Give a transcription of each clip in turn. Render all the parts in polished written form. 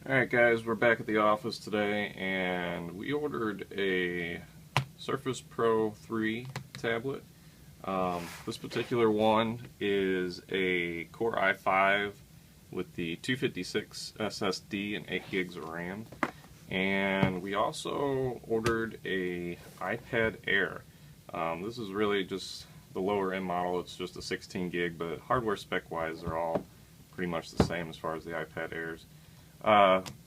Alright guys, we're back at the office today and we ordered a Surface Pro 3 tablet. This particular one is a Core i5 with the 256 SSD and 8 gigs of RAM. And we also ordered a iPad Air. This is really just the lower end model. It's just a 16 gig, but hardware spec wise they're all pretty much the same as far as the iPad Airs.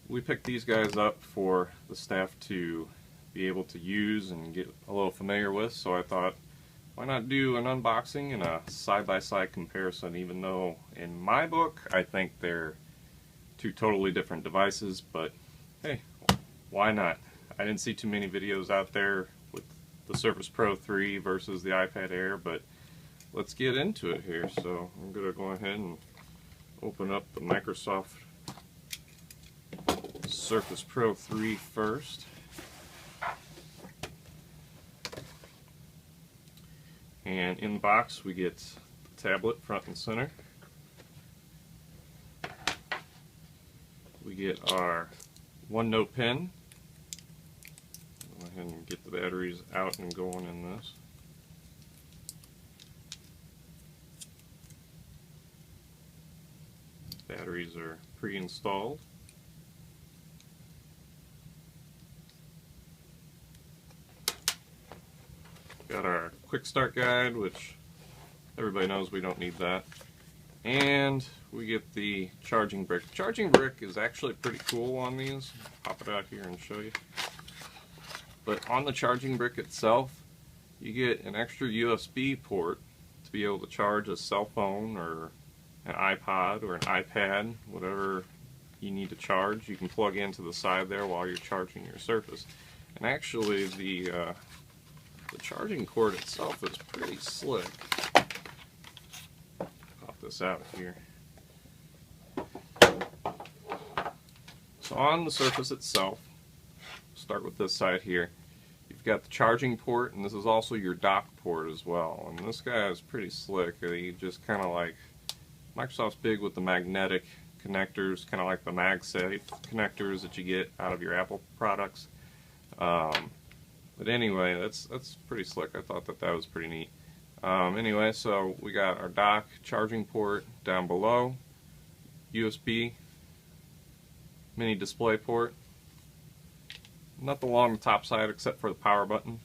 We picked these guys up for the staff to be able to use and get a little familiar with, so I thought, why not do an unboxing and a side-by-side comparison, even though in my book I think they're two totally different devices, but hey, why not? I didn't see too many videos out there with the Surface Pro 3 versus the iPad Air, but let's get into it here. So I'm going to go ahead and open up the Microsoft Surface Pro 3 first. And in the box we get the tablet front and center. We get our OneNote pen. Go ahead and get the batteries out and going in this. Batteries are pre-installed. Got our quick start guide, which everybody knows we don't need that. And we get the charging brick. The charging brick is actually pretty cool on these. Pop it out here and show you. But on the charging brick itself, you get an extra USB port to be able to charge a cell phone or an iPod or an iPad, whatever you need to charge. You can plug into the side there while you're charging your Surface. And actually the charging cord itself is pretty slick. Pop this out here. So on the Surface itself, start with this side here, you've got the charging port, and this is also your dock port as well. And this guy is pretty slick. He just kind of like, Microsoft's big with the magnetic connectors, kind of like the MagSafe connectors that you get out of your Apple products. But anyway, that's pretty slick. I thought that was pretty neat. Anyway, so we got our dock charging port down below, USB mini display port. Nothing along the top side except for the power button.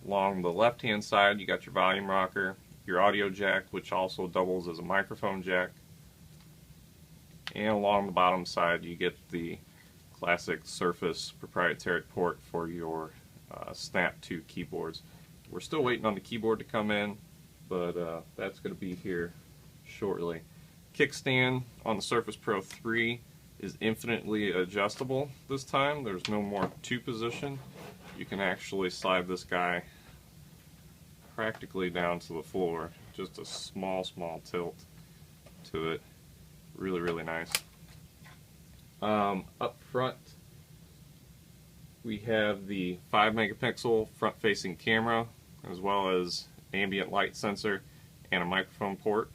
Along the left hand side you got your volume rocker, your audio jack, which also doubles as a microphone jack. And along the bottom side you get the classic Surface proprietary port for your Snap 2 keyboards. We're still waiting on the keyboard to come in, but that's going to be here shortly. Kickstand on the Surface Pro 3 is infinitely adjustable this time. There's no more 2 position. You can actually slide this guy practically down to the floor. Just a small tilt to it. Really nice. Up front we have the 5 megapixel front facing camera, as well as ambient light sensor and a microphone port.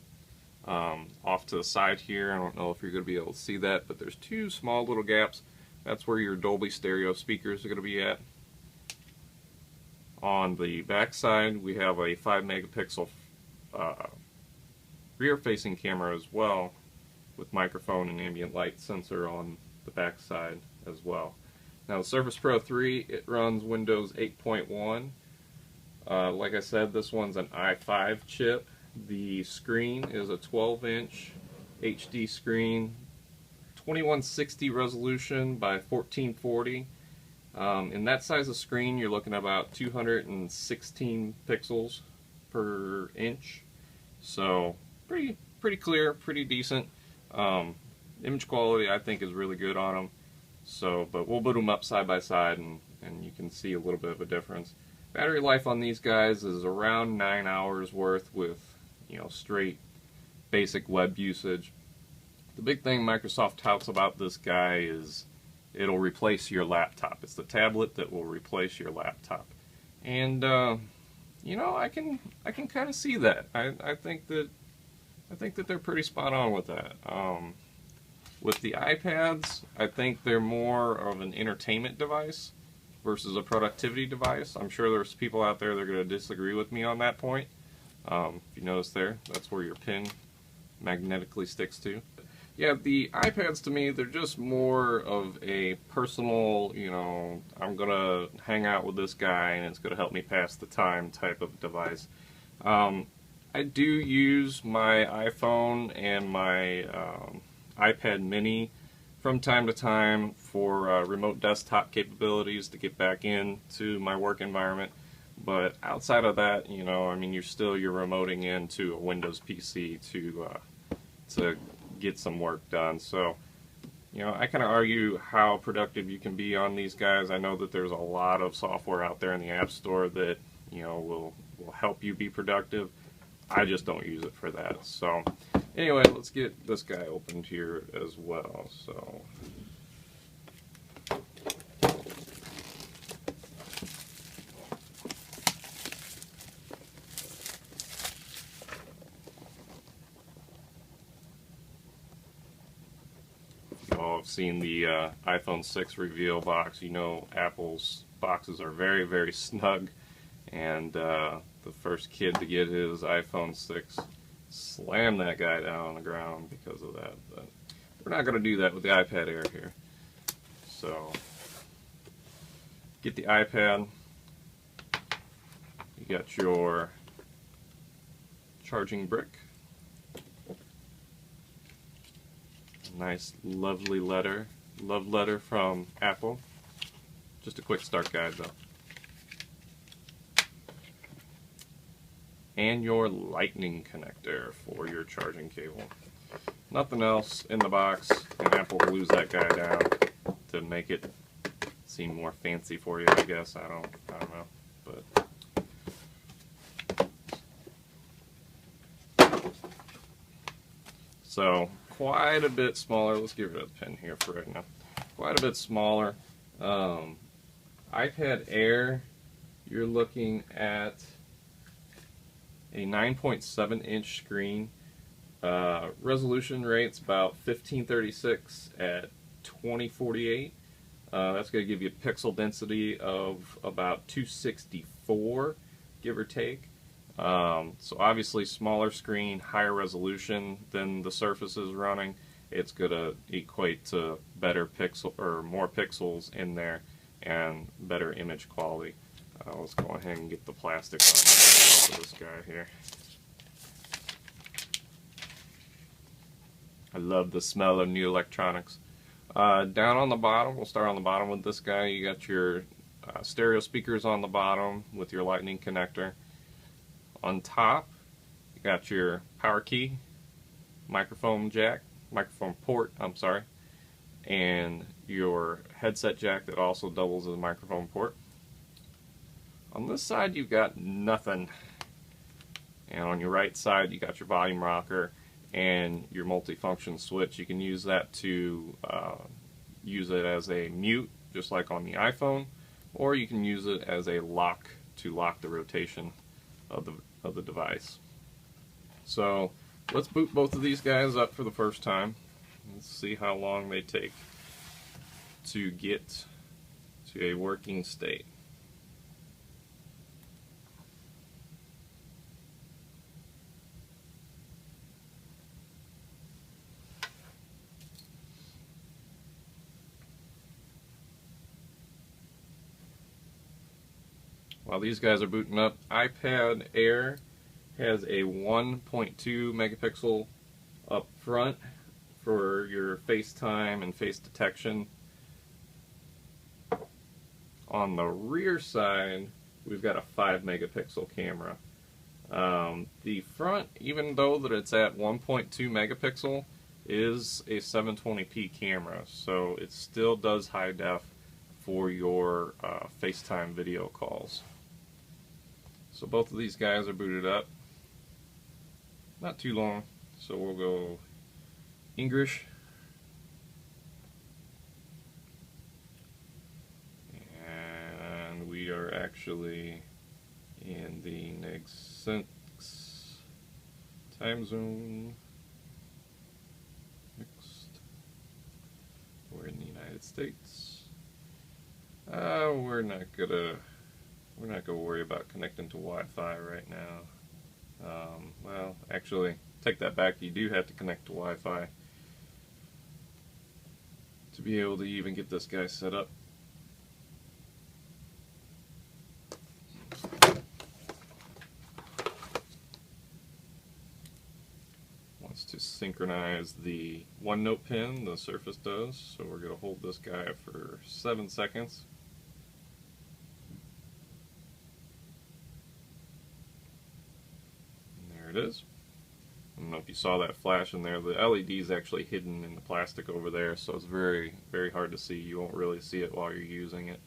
Off to the side here, I don't know if you're going to be able to see that, but there's 2 small little gaps. That's where your Dolby stereo speakers are going to be at. On the back side we have a 5 megapixel rear facing camera as well, with microphone and ambient light sensor on the back side as well. Now the Surface Pro 3, it runs Windows 8.1. Like I said, this one's an i5 chip. The screen is a 12-inch HD screen, 2160 resolution by 1440. In that size of screen you're looking at about 216 pixels per inch. So pretty clear, pretty decent. Image quality I think is really good on them. So, but we'll put them up side by side and you can see a little bit of a difference. Battery life on these guys is around 9 hours worth with, straight basic web usage. The big thing Microsoft touts about this guy is it'll replace your laptop. It's the tablet that will replace your laptop. And I can kind of see that. I think that they're pretty spot on with that. With the iPads, I think they're more of an entertainment device versus a productivity device. I'm sure there's people out there that are going to disagree with me on that point. If you notice there, that's where your pin magnetically sticks to. Yeah, the iPads to me, they're just more of a personal, I'm going to hang out with this guy and it's going to help me pass the time type of device. I do use my iPhone and my iPad mini from time to time for remote desktop capabilities to get back into my work environment. But outside of that, I mean, you're remoting into a Windows PC to get some work done. So, I kind of argue how productive you can be on these guys. I know that there's a lot of software out there in the App Store that, will help you be productive. I just don't use it for that. So, anyway, let's get this guy opened here as well. So, you all have seen the iPhone 6 reveal box. Apple's boxes are very, very snug, and the first kid to get his iPhone 6 slammed that guy down on the ground because of that. But we're not going to do that with the iPad Air here. So, get the iPad. You got your charging brick. Nice, lovely letter. Love letter from Apple. Just a quick start guide though. And your lightning connector for your charging cable. Nothing else in the box, and Apple glues that guy down to make it seem more fancy for you, I guess. I don't know, but so quite a bit smaller. Let's get rid of the pen here for right now. Quite a bit smaller. iPad Air, you're looking at a 9.7 inch screen. Resolution rate's about 1536 at 2048. That's going to give you a pixel density of about 264, give or take. So obviously smaller screen, higher resolution than the Surface is running. It's going to equate to better pixel or more pixels in there and better image quality. Let's go ahead and get the plastic on this guy here. I love the smell of new electronics. Down on the bottom, we'll start on the bottom with this guy. You got your stereo speakers on the bottom with your lightning connector. On top, you got your power key, microphone port, and your headset jack that also doubles as a microphone port. On this side, you've got nothing. And on your right side, you got your volume rocker and your multifunction switch. You can use that to use it as a mute, just like on the iPhone, or you can use it as a lock to lock the rotation of the device. So let's boot both of these guys up for the first time. Let's see how long they take to get to a working state. While these guys are booting up, iPad Air has a 1.2 megapixel up front for your FaceTime and face detection. On the rear side, we've got a 5 megapixel camera. The front, even though that it's at 1.2 megapixel, is a 720p camera, so it still does high def for your FaceTime video calls. So both of these guys are booted up. Not too long, so we'll go English. And we are actually in the next time zone. Next we're in the United States. We're not gonna worry about connecting to Wi-Fi right now. Well, actually, take that back. You do have to connect to Wi-Fi to be able to even get this guy set up. Wants to synchronize the OneNote pin, the Surface does, so we're going to hold this guy for 7 seconds. And there it is. I don't know if you saw that flash in there. The LED is actually hidden in the plastic over there, so it's very, very hard to see. You won't really see it while you're using it.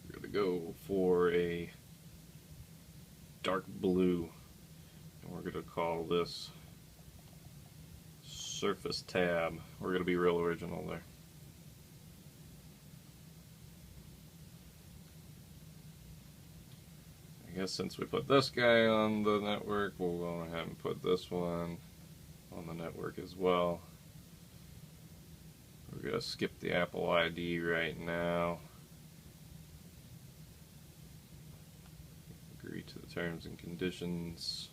We're going to go for a dark blue, and we're going to call this Surface Tab. We're going to be real original there. I guess since we put this guy on the network, we'll go ahead and put this one on the network as well. We're going to skip the Apple ID right now. Agree to the terms and conditions.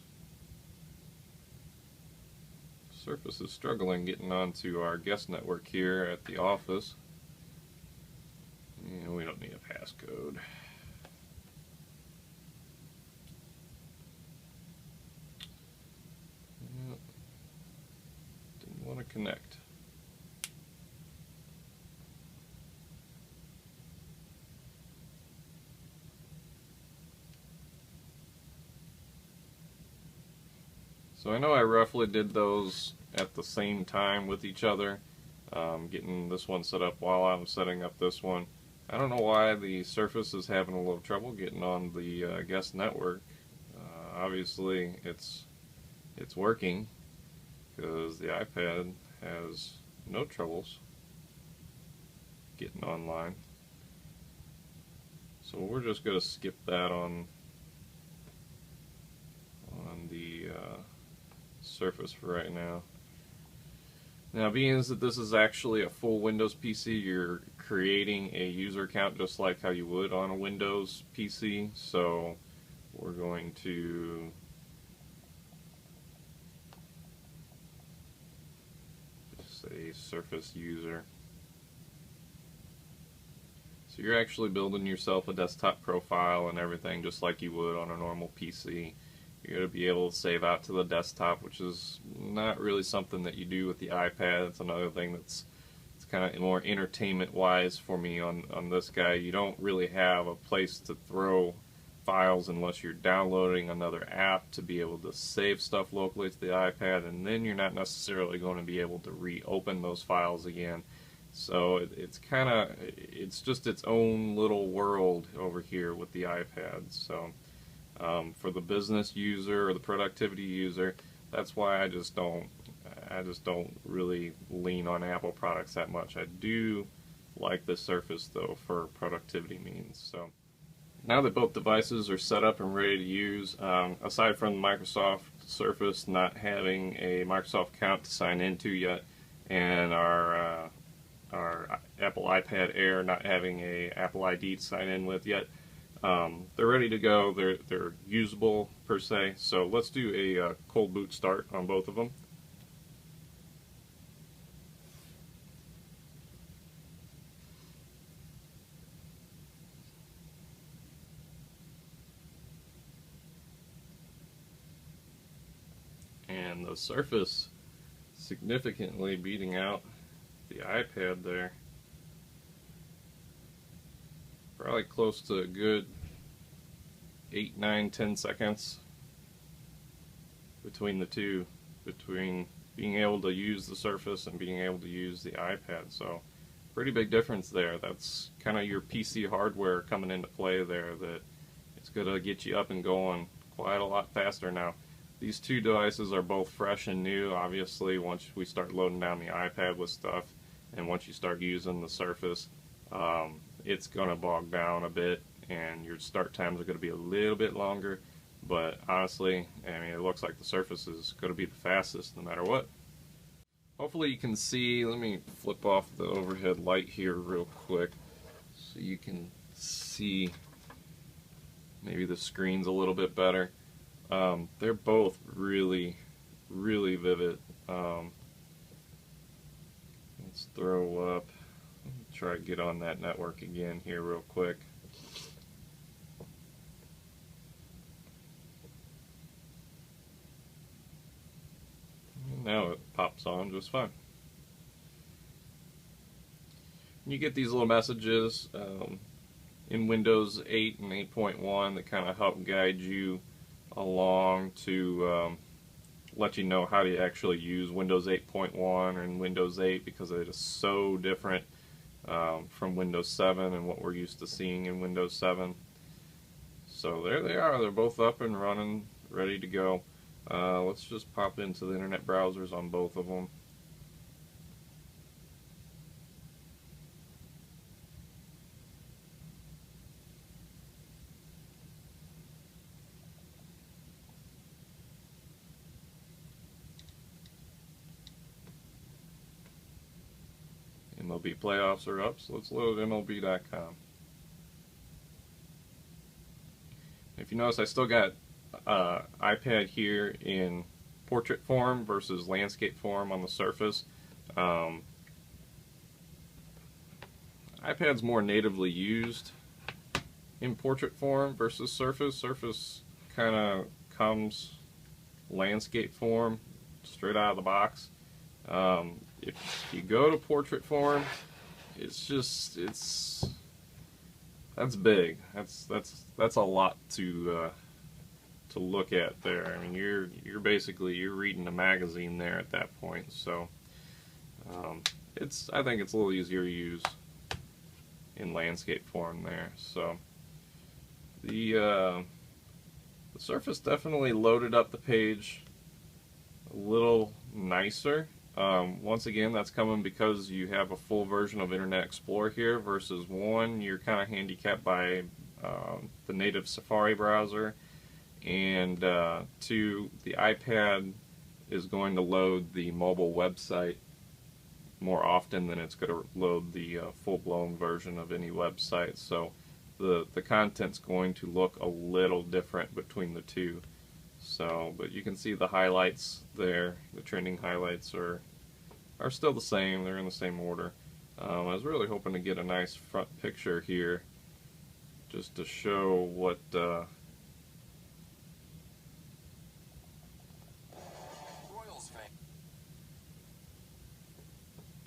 Surface is struggling getting onto our guest network here at the office. And we don't need a passcode. Didn't want to connect. So I know I roughly did those at the same time with each other, getting this one set up while I'm setting up this one. I don't know why the Surface is having a little trouble getting on the guest network. Obviously it's working because the iPad has no troubles getting online. So we're just going to skip that on the Surface for right now. Now, being that this is actually a full Windows PC, you're creating a user account just like how you would on a Windows PC. So we're going to just say Surface user. So you're actually building yourself a desktop profile and everything just like you would on a normal PC. You're going to be able to save out to the desktop, which is not really something that you do with the iPad. It's another thing it's kind of more entertainment-wise for me on this guy. You don't really have a place to throw files unless you're downloading another app to be able to save stuff locally to the iPad, and then you're not necessarily going to be able to reopen those files again. So it's just its own little world over here with the iPad. So for the business user or the productivity user, that's why I just don't really lean on Apple products that much. I do like the Surface though for productivity means. So now that both devices are set up and ready to use, aside from the Microsoft Surface not having a Microsoft account to sign into yet, and our Apple iPad Air not having a Apple ID to sign in with yet, they're ready to go. They're usable per se. So let's do a cold boot start on both of them. And the Surface significantly beating out the iPad there. Probably close to a good 8, 9, 10 seconds between the two, between being able to use the Surface and being able to use the iPad. So pretty big difference there. That's kind of your PC hardware coming into play there, that it's going to get you up and going quite a lot faster now. These two devices are both fresh and new. Obviously, once we start loading down the iPad with stuff, and once you start using the Surface, it's going to bog down a bit, and your start times are going to be a little bit longer. But honestly, I mean, it looks like the Surface is going to be the fastest no matter what. Hopefully you can see, let me flip off the overhead light here real quick so you can see maybe the screen's a little bit better. They're both really, really vivid. Let's throw up, try to get on that network again here real quick. And now it pops on just fine. You get these little messages in Windows 8 and 8.1 that kind of help guide you along to let you know how to actually use Windows 8.1 and Windows 8, because it is so different from Windows 7 and what we're used to seeing in Windows 7. So there they are, they're both up and running, ready to go. Let's just pop into the internet browsers on both of them. MLB playoffs are up, so let's load MLB.com. If you notice, I still got iPad here in portrait form versus landscape form on the Surface. iPad's more natively used in portrait form versus Surface. Surface kind of comes landscape form straight out of the box. If you go to portrait form, that's big. That's a lot to look at there. I mean, you're basically reading a magazine there at that point. So I think it's a little easier to use in landscape form there. So the Surface definitely loaded up the page a little nicer. Once again, that's coming because you have a full version of Internet Explorer here versus one, you're kind of handicapped by the native Safari browser, and two, the iPad is going to load the mobile website more often than it's going to load the full-blown version of any website. So the content's going to look a little different between the two. So, but you can see the highlights there. The trending highlights are still the same. They're in the same order. I was really hoping to get a nice front picture here, just to show what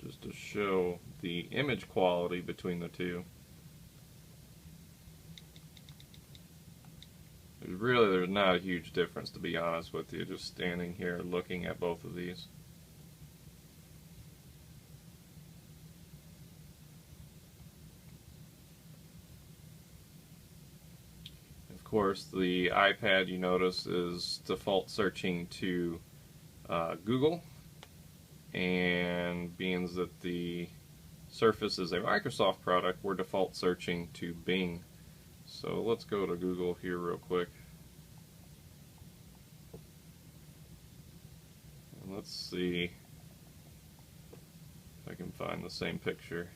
just to show the image quality between the two. There's not a huge difference, to be honest with you, just standing here looking at both of these. Of course, the iPad, you notice, is default searching to Google, and being that the Surface is a Microsoft product, we're default searching to Bing. So let's go to Google here real quick. And let's see if I can find the same picture.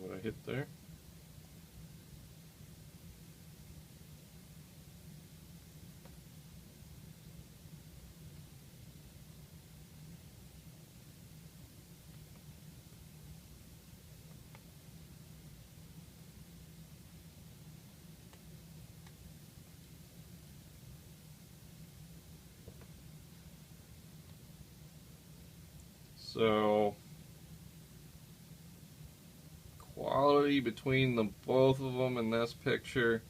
What I hit there? So quality between the both of them in this picture,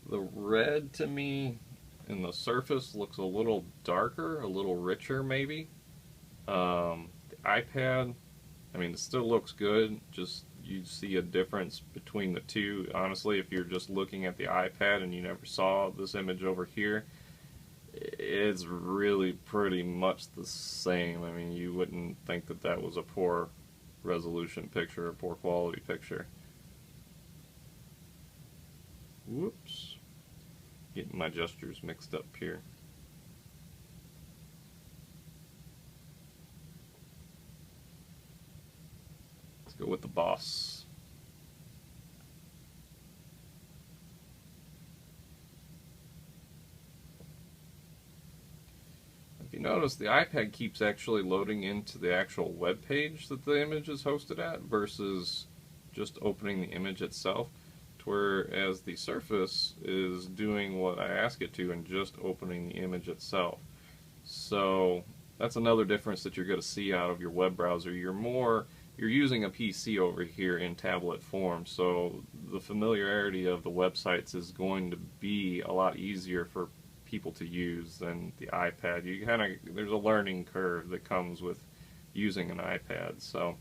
the red to me in the Surface looks a little darker, a little richer maybe. The iPad, I mean, it still looks good, just you see a difference between the two. Honestly, if you're just looking at the iPad and you never saw this image over here, it's really pretty much the same. I mean, you wouldn't think that that was a poor resolution picture, a poor quality picture. Whoops. Getting my gestures mixed up here. Let's go with the boss. If you notice, the iPad keeps actually loading into the actual web page that the image is hosted at versus just opening the image itself, whereas the Surface is doing what I ask it to and just opening the image itself. So that's another difference that you're going to see out of your web browser. You're using a PC over here in tablet form, so the familiarity of the websites is going to be a lot easier for people to use than the iPad. There's a learning curve that comes with using an iPad. So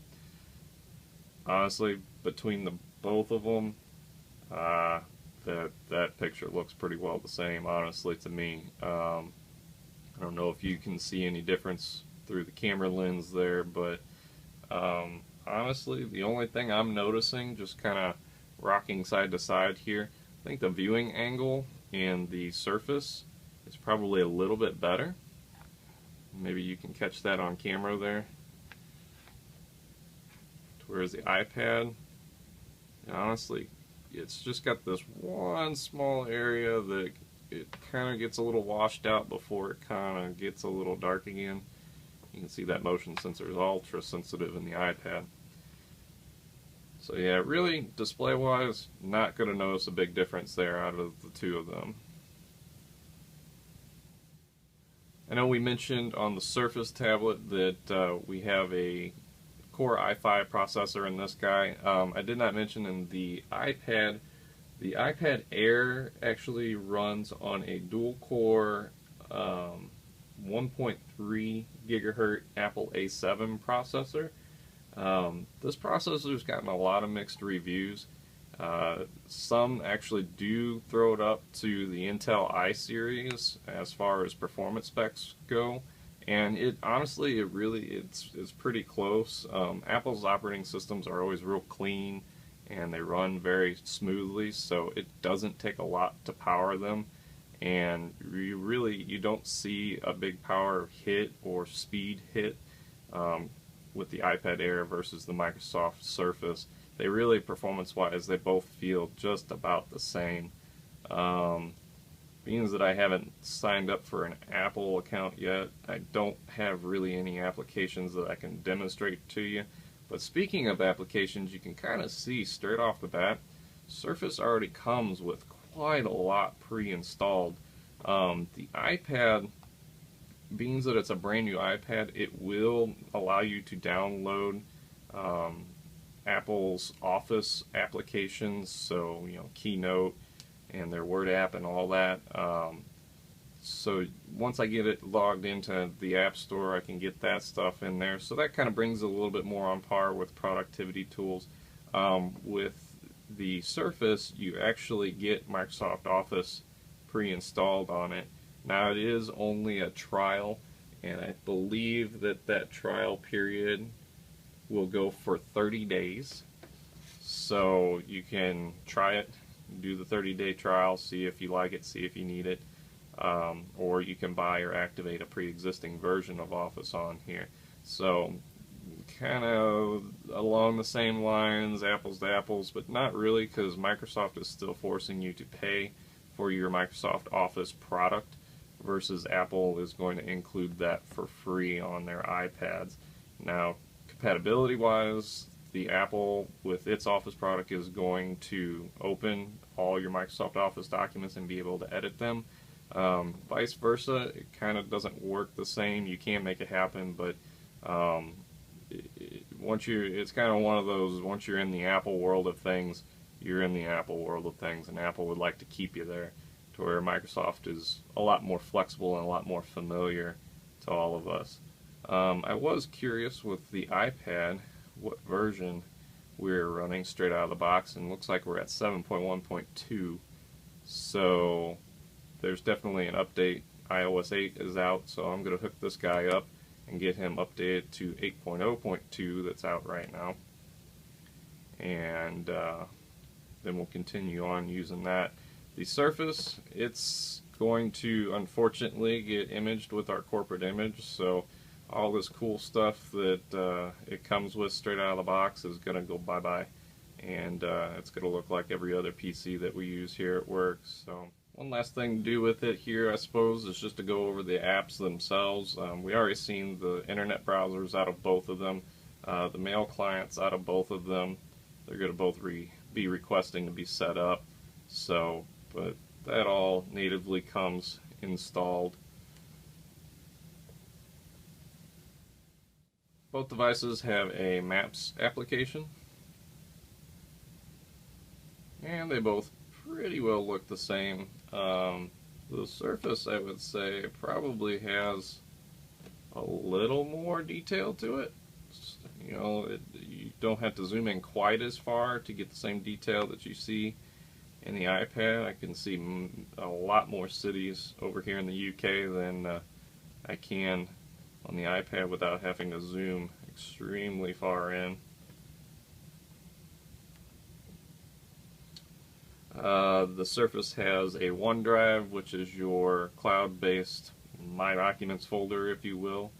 honestly, between the both of them, that picture looks pretty well the same, honestly, to me. I don't know if you can see any difference through the camera lens there, but honestly, the only thing I'm noticing, just kind of rocking side to side here, I think the viewing angle in the Surface is probably a little bit better. Maybe you can catch that on camera there. Whereas the iPad, honestly, it's just got this one small area that it kind of gets a little washed out before it kind of gets a little dark again. You can see that motion sensor is ultra sensitive in the iPad. So yeah, really, display-wise, not going to notice a big difference there out of the two of them. I know we mentioned on the Surface tablet that we have a Core i5 processor in this guy. I did not mention in the iPad Air actually runs on a dual-core 1.3 gigahertz Apple A7 processor. This processor's gotten a lot of mixed reviews. Some actually do throw it up to the Intel i series as far as performance specs go, and it's pretty close. Apple's operating systems are always real clean and they run very smoothly, so it doesn't take a lot to power them, and you don't see a big power hit or speed hit with the iPad Air versus the Microsoft Surface. They really, performance-wise, they both feel just about the same. Being that I haven't signed up for an Apple account yet, I don't have really any applications that I can demonstrate to you. But speaking of applications, you can kind of see straight off the bat, Surface already comes with quite a lot pre-installed. The iPad, being that it's a brand new iPad, it will allow you to download Apple's Office applications, so Keynote and their Word app and all that. So once I get it logged into the App Store, I can get that stuff in there. So that kind of brings it a little bit more on par with productivity tools. With the Surface, you actually get Microsoft Office pre-installed on it. Now it is only a trial, and I believe that trial period will go for 30 days. So you can try it, do the 30-day trial, see if you like it, see if you need it, or you can buy or activate a pre-existing version of Office on here. So kind of along the same lines, apples to apples, but not really, because Microsoft is still forcing you to pay for your Microsoft Office product, versus Apple is going to include that for free on their iPads. Now, compatibility-wise, the Apple with its Office product is going to open all your Microsoft Office documents and be able to edit them. Vice versa, it kind of doesn't work the same. You can make it happen, but it's kind of one of those, once you're in the Apple world of things, you're in the Apple world of things, and Apple would like to keep you there, to where Microsoft is a lot more flexible and a lot more familiar to all of us. I was curious with the iPad what version we're running straight out of the box, and it looks like we're at 7.1.2, so there's definitely an update iOS 8 is out, so I'm going to hook this guy up and get him updated to 8.0.2 that's out right now. And then we'll continue on using that. The Surface, it's going to unfortunately get imaged with our corporate image, so all this cool stuff that it comes with straight out of the box is going to go bye-bye, and it's going to look like every other PC that we use here at work. So one last thing to do with it here, I suppose, is just to go over the apps themselves. We already seen the internet browsers out of both of them, the mail clients out of both of them. They're going to both be requesting to be set up, so but that all natively comes installed. Both devices have a Maps application, and they both pretty well look the same. The Surface, I would say, probably has a little more detail to it. You know, you don't have to zoom in quite as far to get the same detail that you see in the iPad. I can see a lot more cities over here in the UK than I can on the iPad without having to zoom extremely far in. The Surface has a OneDrive, which is your cloud-based My Documents folder, if you will.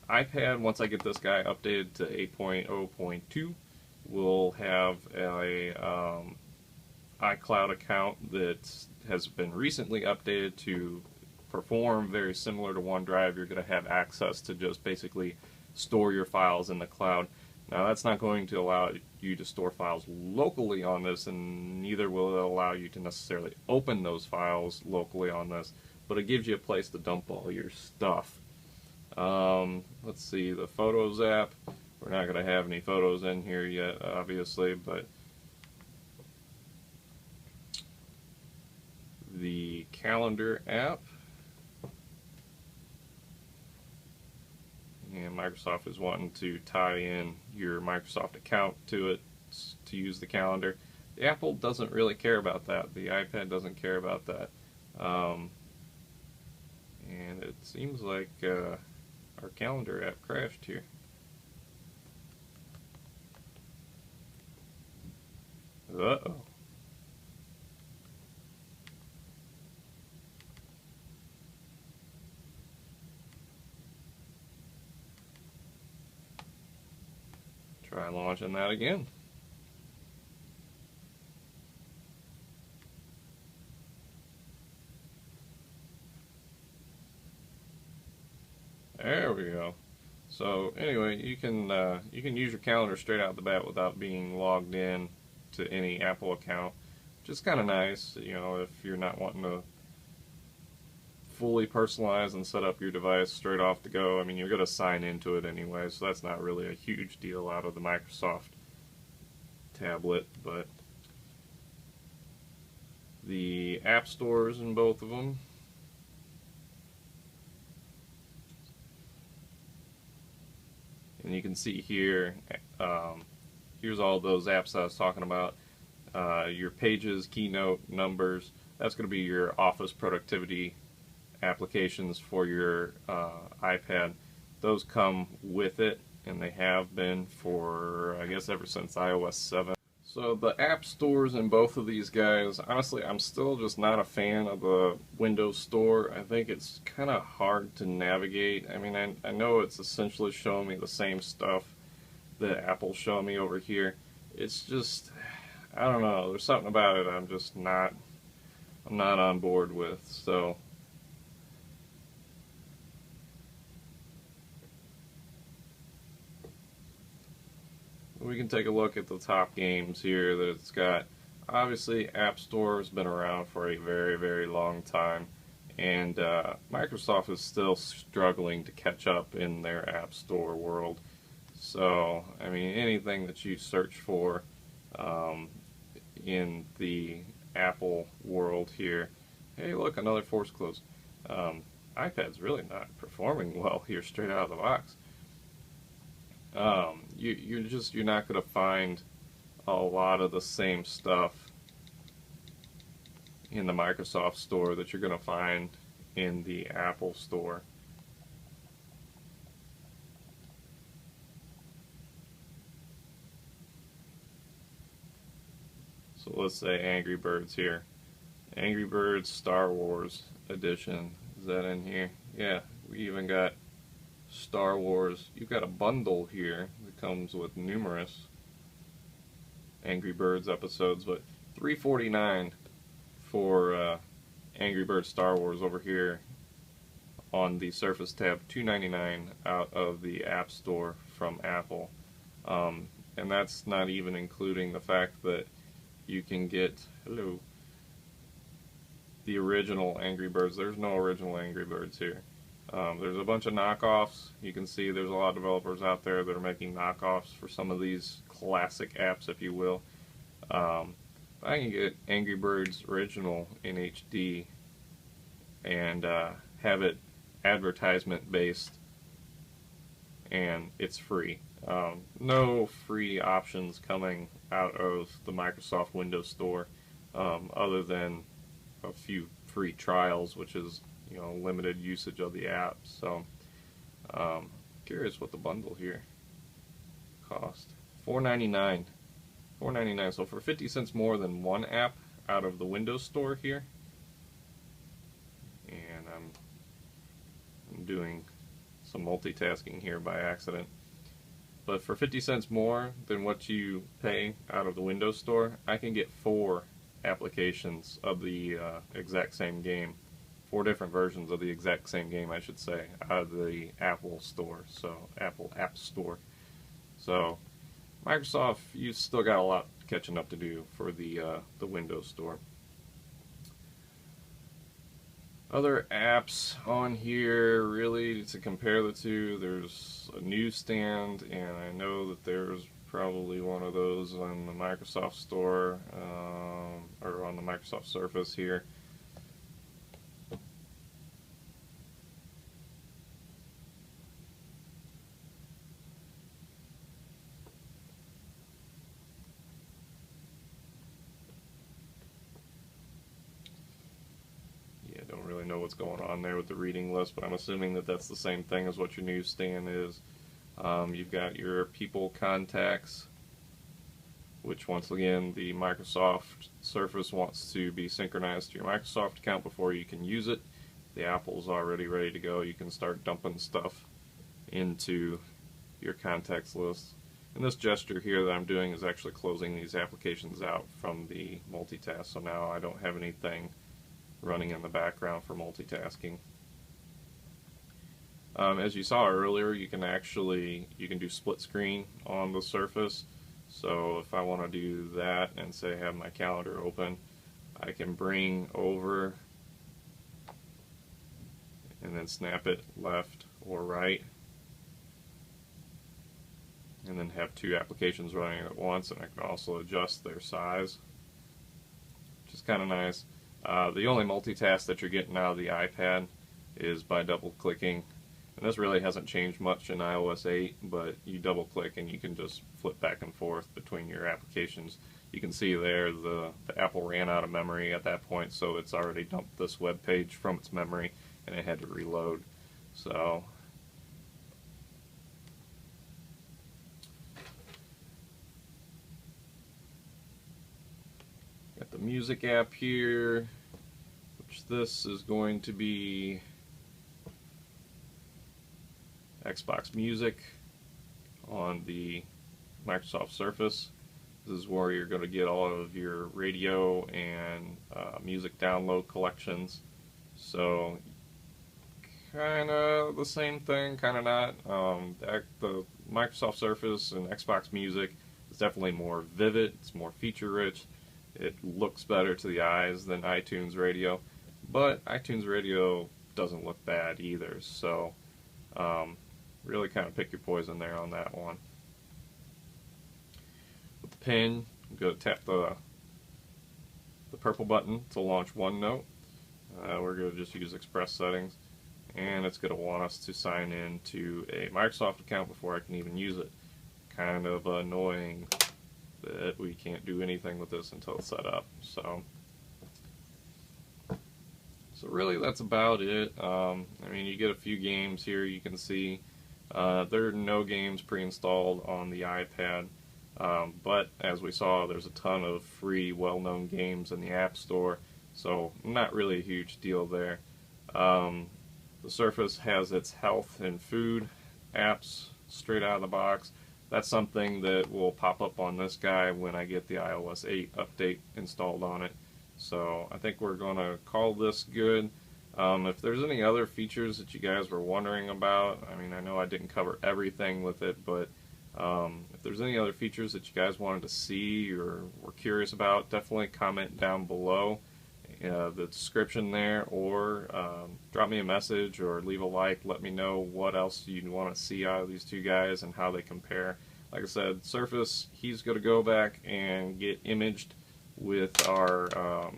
iPad, once I get this guy updated to 8.0.2, will have a iCloud account that has been recently updated to perform very similar to OneDrive. You're going to have access to just basically store your files in the cloud. Now, that's not going to allow you to store files locally on this, and neither will it allow you to necessarily open those files locally on this, but it gives you a place to dump all your stuff. Let's see, the Photos app. We're not going to have any photos in here yet, obviously, but the Calendar app. And Microsoft is wanting to tie in your Microsoft account to it to use the calendar. The Apple doesn't really care about that. The iPad doesn't care about that. And it seems like our calendar app crashed here. Uh-oh. Try launching that again. There we go. So anyway, you can use your calendar straight out the bat without being logged in to any Apple account, which is kind of nice. You know, if you're not wanting to fully personalize and set up your device straight off the go. I mean, you're going to sign into it anyway, so that's not really a huge deal out of the Microsoft tablet. But the app stores in both of them, and you can see here, here's all those apps I was talking about. Your Pages, Keynote, Numbers, that's going to be your office productivity applications for your iPad. Those come with it, and they have been for, I guess, ever since iOS 7. So the app stores in both of these guys, honestly, I'm still just not a fan of the Windows Store. I think it's kind of hard to navigate. I mean, I know it's essentially showing me the same stuff that Apple's showing me over here. It's just, I don't know, there's something about it I'm just not on board with. So we can take a look at the top games here that it's got. Obviously, App Store has been around for a very, very long time, and Microsoft is still struggling to catch up in their App Store world. So, I mean, anything that you search for in the Apple world here, hey, look, another force close. iPad's really not performing well here straight out of the box. You're not going to find a lot of the same stuff in the Microsoft Store that you're going to find in the Apple Store. So let's say Angry Birds here. Angry Birds Star Wars Edition. Is that in here? Yeah, we even got Star Wars. You've got a bundle here that comes with numerous Angry Birds episodes, but $3.49 for Angry Birds Star Wars over here on the Surface tab, $2.99 out of the App Store from Apple. And that's not even including the fact that you can get, the original Angry Birds. There's no original Angry Birds here. There's a bunch of knockoffs. You can see there's a lot of developers out there that are making knockoffs for some of these classic apps, if you will. I can get Angry Birds original in HD and have it advertisement based, and it's free. No free options coming out of the Microsoft Windows Store, other than a few free trials, which is, you know, limited usage of the app. So curious what the bundle here cost. $4.99. $4.99. So for 50 cents more than one app out of the Windows Store here. And I'm doing some multitasking here by accident. But for 50 cents more than what you pay out of the Windows Store, I can get 4 applications of the exact same game. 4 different versions of the exact same game, I should say, out of the Apple Store, so Apple App Store. So Microsoft, you've still got a lot catching up to do for the Windows Store. Other apps on here, really, to compare the two, there's a newsstand, and I know that there's probably one of those on the Microsoft Store, or on the Microsoft Surface here. Don't really know what's going on there with the reading list, but I'm assuming that that's the same thing as what your newsstand is. You've got your people contacts, which once again the Microsoft Surface wants to be synchronized to your Microsoft account before you can use it. The Apple's already ready to go. You can start dumping stuff into your contacts list. And this gesture here that I'm doing is actually closing these applications out from the multitask, so now I don't have anything running in the background for multitasking. As you saw earlier, you can do split screen on the Surface. So if I want to do that and say have my calendar open, I can bring over and then snap it left or right, and then have 2 applications running at once, and I can also adjust their size, which is kind of nice. The only multitask that you're getting out of the iPad is by double clicking, and this really hasn't changed much in iOS 8, but you double click and you can just flip back and forth between your applications. You can see there the Apple ran out of memory at that point, so it's already dumped this web page from its memory and it had to reload. So got the music app here, which this is going to be Xbox Music on the Microsoft Surface. This is where you're going to get all of your radio and music download collections. So kind of the same thing, kind of not. The Microsoft Surface and Xbox Music is definitely more vivid, it's more feature rich, it looks better to the eyes than iTunes Radio, but iTunes Radio doesn't look bad either, so really kind of pick your poison there on that one. With the pen, I'm going to tap the purple button to launch OneNote. We're going to just use Express settings, and it's going to want us to sign in to a Microsoft account before I can even use it. Kind of annoying that we can't do anything with this until it's set up. So So really that's about it. I mean, you get a few games here you can see. There are no games pre-installed on the iPad, but as we saw, there's a ton of free, well-known games in the App Store, so not really a huge deal there. The Surface has its health and food apps straight out of the box. That's something that will pop up on this guy when I get the iOS 8 update installed on it. So I think we're going to call this good. If there's any other features that you guys were wondering about, I mean, I know I didn't cover everything with it, but if there's any other features that you guys wanted to see or were curious about, definitely comment down below the description there, or drop me a message or leave a like. Let me know what else you'd want to see out of these two guys and how they compare. Like I said, Surface, he's going to go back and get imaged with our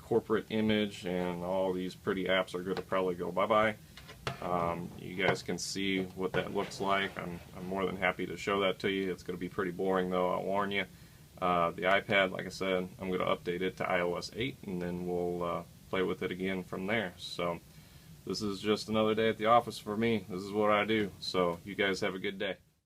corporate image, and all these pretty apps are going to probably go bye-bye. You guys can see what that looks like. I'm more than happy to show that to you. It's going to be pretty boring though, I'll warn you. The iPad, like I said, I'm going to update it to iOS 8, and then we'll play with it again from there. So this is just another day at the office for me. This is what I do. So you guys have a good day.